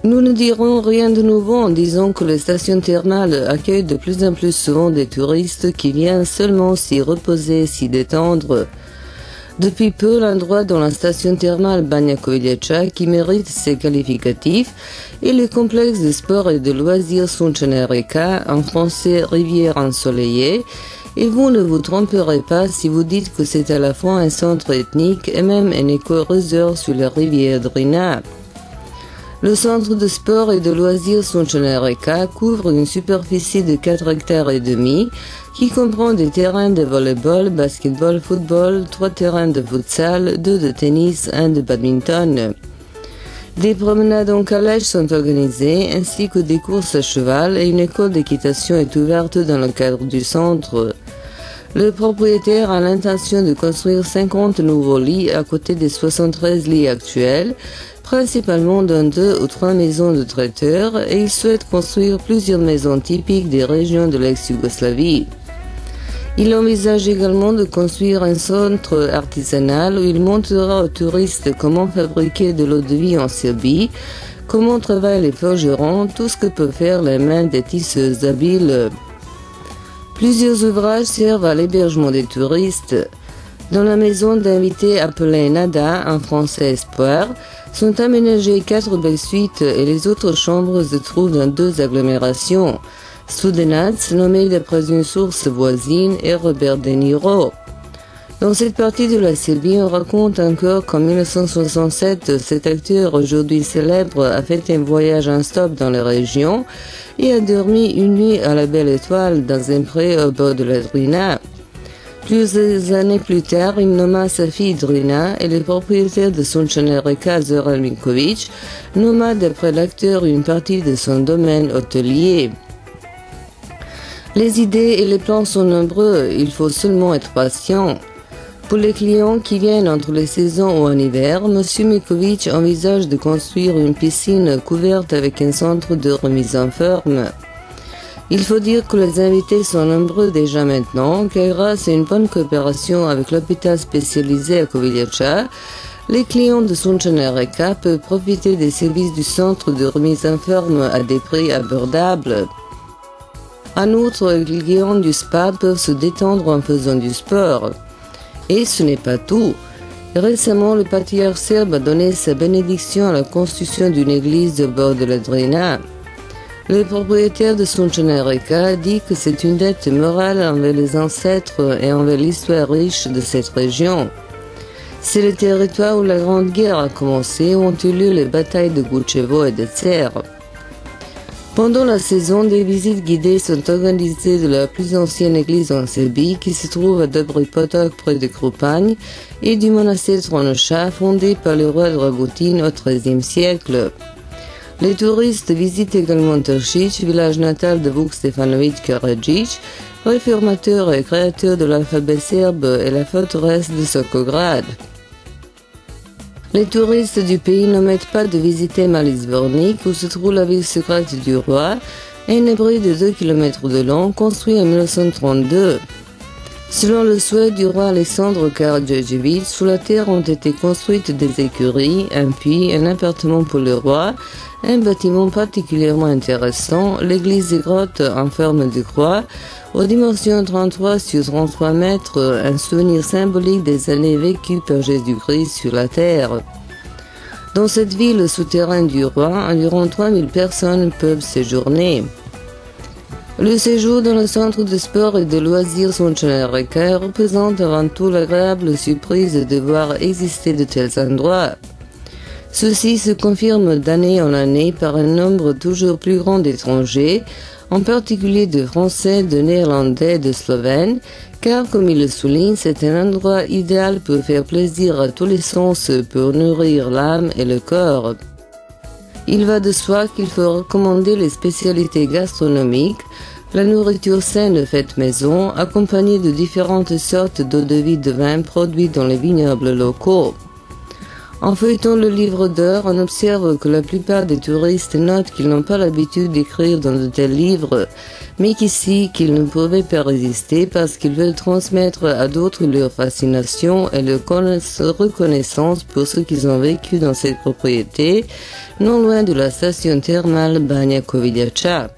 Nous ne dirons rien de nouveau en disant que les stations thermales accueillent de plus en plus souvent des touristes qui viennent seulement s'y reposer, s'y détendre. Depuis peu, l'endroit dans la station thermale Banja Koviljača qui mérite ses qualificatifs est le complexe de sport et de loisirs Sunčana Reka, en français rivière ensoleillée, et vous ne vous tromperez pas si vous dites que c'est à la fois un centre ethnique et même un éco-resort sur la rivière Drina. Le centre de sport et de loisirs Sunčana Reka couvre une superficie de 4 hectares et demi qui comprend des terrains de volley-ball, basketball, football, 3 terrains de futsal, 2 de tennis, 1 de badminton. Des promenades en calèche sont organisées ainsi que des courses à cheval et une école d'équitation est ouverte dans le cadre du centre. Le propriétaire a l'intention de construire 50 nouveaux lits à côté des 73 lits actuels, principalement dans 2 ou 3 maisons de traiteurs, et il souhaite construire plusieurs maisons typiques des régions de l'ex-Yougoslavie. Il envisage également de construire un centre artisanal où il montrera aux touristes comment fabriquer de l'eau de vie en Serbie, comment travaillent les forgerons, tout ce que peuvent faire les mains des tisseuses habiles. Plusieurs ouvrages servent à l'hébergement des touristes. Dans la maison d'invités appelée Nada, en français Espoir, sont aménagées 4 belles suites et les autres chambres se trouvent dans 2 agglomérations, Studenac, nommé d'après une source voisine, et Robert De Niro. Dans cette partie de la Serbie, on raconte encore qu'en 1967, cet acteur aujourd'hui célèbre a fait un voyage en stop dans la région et a dormi une nuit à la Belle Étoile dans un pré au bord de la Drina. Plusieurs années plus tard, il nomma sa fille Drina et le propriétaire de Sunčana Reka, Zoran Vinković, nomma d'après l'acteur une partie de son domaine hôtelier. Les idées et les plans sont nombreux, il faut seulement être patient. Pour les clients qui viennent entre les saisons ou en hiver, M. Miković envisage de construire une piscine couverte avec un centre de remise en forme. Il faut dire que les invités sont nombreux déjà maintenant, car grâce à une bonne coopération avec l'hôpital spécialisé à Koviljača, les clients de Sunčana Reka peuvent profiter des services du centre de remise en forme à des prix abordables. En outre, les clients du spa peuvent se détendre en faisant du sport. Et ce n'est pas tout. Récemment, le patriarche serbe a donné sa bénédiction à la construction d'une église au bord de la Drina. Le propriétaire de Sunčana Reka dit que c'est une dette morale envers les ancêtres et envers l'histoire riche de cette région. C'est le territoire où la Grande Guerre a commencé, où ont eu lieu les batailles de Gučevo et de Cer. Pendant la saison, des visites guidées sont organisées de la plus ancienne église en Serbie qui se trouve à Dobri Potok près de Krupanj et du monastère Tronoša fondé par le roi Dragutin au XIIIe siècle. Les touristes visitent également Tršić, village natal de Vuk Stefanović Karadžić, réformateur et créateur de l'alphabet serbe, et la forteresse de Sokograd. Les touristes du pays n'omettent pas de visiter Mali Zvornik, où se trouve la ville secrète du roi, un abri de 2 km de long, construit en 1932. Selon le souhait du roi Alexandre Karađorđević, sous la terre ont été construites des écuries, un puits, un appartement pour le roi, un bâtiment particulièrement intéressant, l'église des grottes en forme de croix, aux dimensions 33 sur 33 mètres, un souvenir symbolique des années vécues par Jésus-Christ sur la terre. Dans cette ville souterraine du roi, environ 3000 personnes peuvent séjourner. Le séjour dans le centre de sport et de loisirs Sunčana Reka représente avant tout l'agréable surprise de voir exister de tels endroits. Ceci se confirme d'année en année par un nombre toujours plus grand d'étrangers, en particulier de Français, de Néerlandais et de Slovènes, car comme il le souligne, c'est un endroit idéal pour faire plaisir à tous les sens, pour nourrir l'âme et le corps. Il va de soi qu'il faut recommander les spécialités gastronomiques, la nourriture saine faite maison, accompagnée de différentes sortes d'eau de vie de vin produits dans les vignobles locaux. En feuilletant le livre d'heures, on observe que la plupart des touristes notent qu'ils n'ont pas l'habitude d'écrire dans de tels livres, mais qu'ici, qu'ils ne pouvaient pas résister parce qu'ils veulent transmettre à d'autres leur fascination et leur reconnaissance pour ce qu'ils ont vécu dans cette propriété, non loin de la station thermale Banja Koviljača.